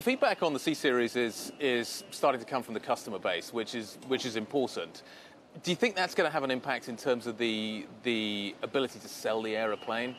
Feedback on the C-Series is starting to come from the customer base, which is important. Do you think that's going to have an impact in terms of the ability to sell the aeroplane?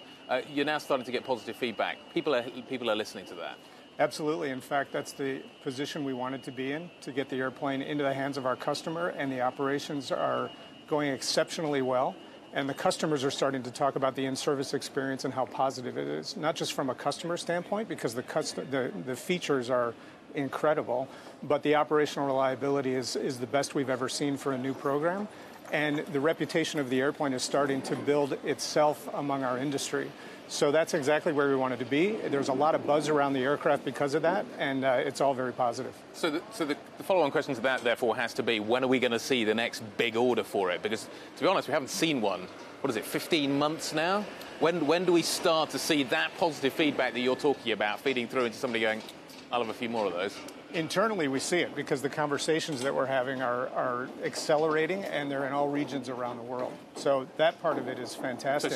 You're now starting to get positive feedback. People are listening to that. Absolutely. In fact, that's the position we wanted to be in, to get the airplane into the hands of our customer, and the operations are going exceptionally well. And the customers are starting to talk about the in-service experience and how positive it is, not just from a customer standpoint, because the features are incredible, but the operational reliability is the best we've ever seen for a new program. And the reputation of the airplane is starting to build itself among our industry. So that's exactly where we wanted to be. There's a lot of buzz around the aircraft because of that, and it's all very positive. So the follow-on question to that, therefore, has to be, when are we going to see the next big order for it? Because, to be honest, we haven't seen one, 15 months now? When do we start to see that positive feedback that you're talking about feeding through into somebody going, I'll have a few more of those? Internally, we see it because the conversations that we're having are accelerating, and they're in all regions around the world. So that part of it is fantastic.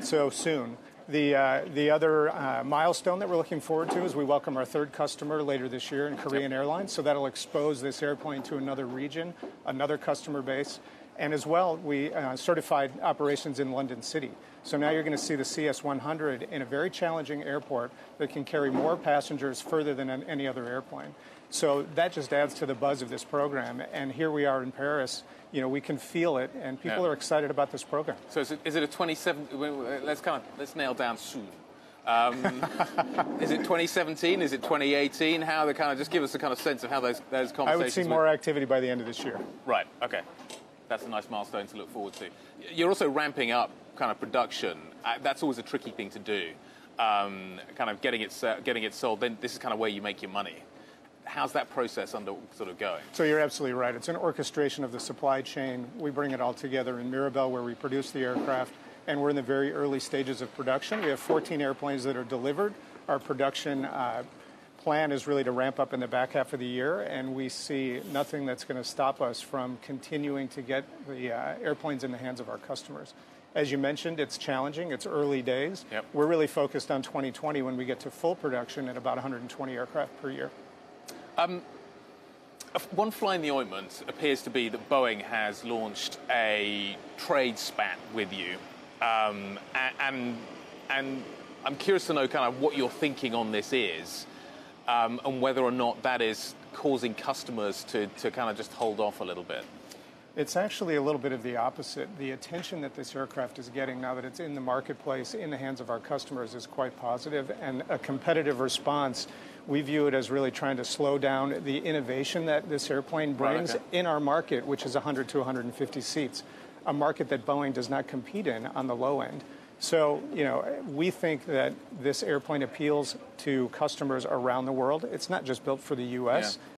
So soon. The other milestone that we're looking forward to is we welcome our third customer later this year in Korean Airlines. So that'll expose this airplane to another region, another customer base. And as well, we certified operations in London City. So now you're going to see the CS-100 in a very challenging airport that can carry more passengers further than any other airplane. So that just adds to the buzz of this program. And here we are in Paris. You know, we can feel it, and people are excited about this program. So is it a 27? Let's nail down soon. Is it 2017? Is it 2018? Just give us a kind of sense of how those conversations. I would see more activity by the end of this year. Right. Okay. That's a nice milestone to look forward to. You're also ramping up kind of production. That's always a tricky thing to do. Kind of getting it sold. Then this is kind of where you make your money. How's that process going? So you're absolutely right. It's an orchestration of the supply chain. We bring it all together in Mirabel, where we produce the aircraft, and we're in the very early stages of production. We have 14 airplanes that are delivered. Our production plan is really to ramp up in the back half of the year, and we see nothing that's going to stop us from continuing to get the airplanes in the hands of our customers. As you mentioned, it's challenging. It's early days. Yep. We're really focused on 2020 when we get to full production at about 120 aircraft per year. One fly in the ointment appears to be that Boeing has launched a trade spat with you, and I'm curious to know kind of what your thinking on this is, and whether or not that is causing customers to kind of just hold off a little bit. It's actually a little bit of the opposite. The attention that this aircraft is getting now that it's in the marketplace, in the hands of our customers, is quite positive, and a competitive response. We view it as really trying to slow down the innovation that this airplane brings in our market, which is 100 to 150 seats, a market that Boeing does not compete in on the low end. So, you know, we think that this airplane appeals to customers around the world. It's not just built for the U.S.